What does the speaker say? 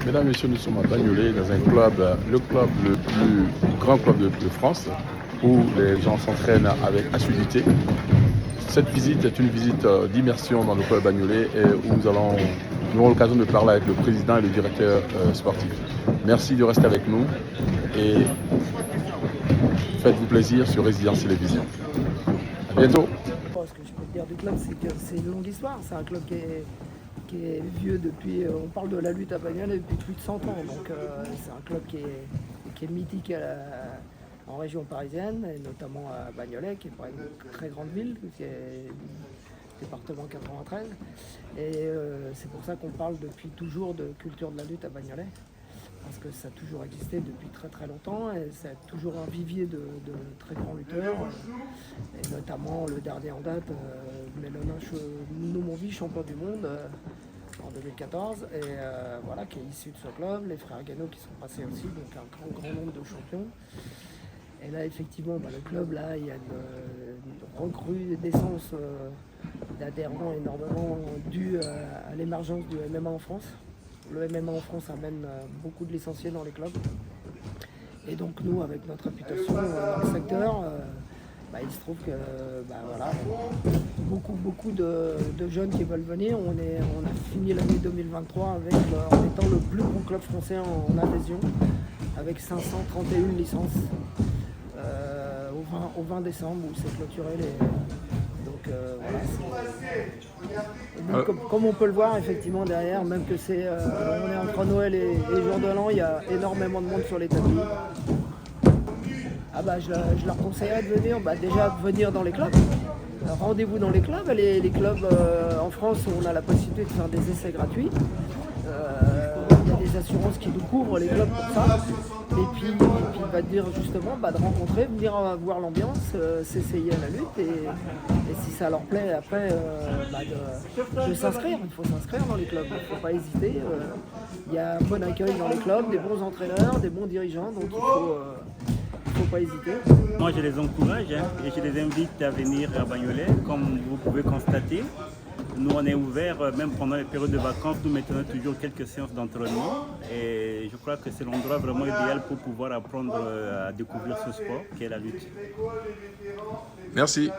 Mesdames et messieurs, nous sommes à Bagnolet, dans un club, le club le plus grand club de France, où les gens s'entraînent avec assiduité. Cette visite est une visite d'immersion dans le club Bagnolet et où nous aurons l'occasion de parler avec le président et le directeur sportif. Merci de rester avec nous et faites-vous plaisir sur Résidence Télévision. À bientôt. Ce que je peux te dire du club, c'est que c'est une longue histoire. C'est un club qui est vieux depuis, on parle de la lutte à Bagnolet depuis plus de 100 ans. Donc c'est un club qui est mythique en région parisienne, et notamment à Bagnolet, qui est pas une très grande ville, qui est département 93. Et c'est pour ça qu'on parle depuis toujours de culture de la lutte à Bagnolet. Parce que ça a toujours existé depuis très très longtemps et c'est toujours un vivier de très grands lutteurs, et notamment le dernier en date, Mélonin Noumonvi, champion du monde en 2014, et voilà, qui est issu de ce club, les frères Gano qui sont passés aussi, donc un grand nombre de champions. Et là effectivement, le club, là, il y a une recrudescence d'adhérents énormément due à l'émergence du MMA en France. Le MMA en France amène beaucoup de licenciés dans les clubs. Et donc nous, avec notre réputation dans le secteur, il se trouve que voilà, beaucoup de jeunes qui veulent venir. On a fini l'année 2023 en étant le plus gros club français en adhésion, avec 531 licences au 20 décembre où c'est clôturé. Donc voilà, comme on peut le voir effectivement derrière, même que on est entre Noël et jour de l'an, il y a énormément de monde sur les tapis. Je leur conseillerais de venir, déjà de venir dans les clubs. Rendez-vous dans les clubs. Les clubs en France, on a la possibilité de faire des essais gratuits. Il y a des assurances qui nous couvrent les clubs pour ça. Et puis va dire justement de rencontrer, venir voir l'ambiance, s'essayer à la lutte et si ça leur plaît après de s'inscrire. Il faut s'inscrire dans les clubs, il ne faut pas hésiter. Il y a un bon accueil dans les clubs, des bons entraîneurs, des bons dirigeants, donc il ne faut pas hésiter. Moi je les encourage et je les invite à venir à Bagnolet, comme vous pouvez constater. Nous, on est ouvert, même pendant les périodes de vacances, nous mettons toujours quelques séances d'entraînement et je crois que c'est l'endroit vraiment idéal pour pouvoir apprendre à découvrir ce sport qui est la lutte. Merci.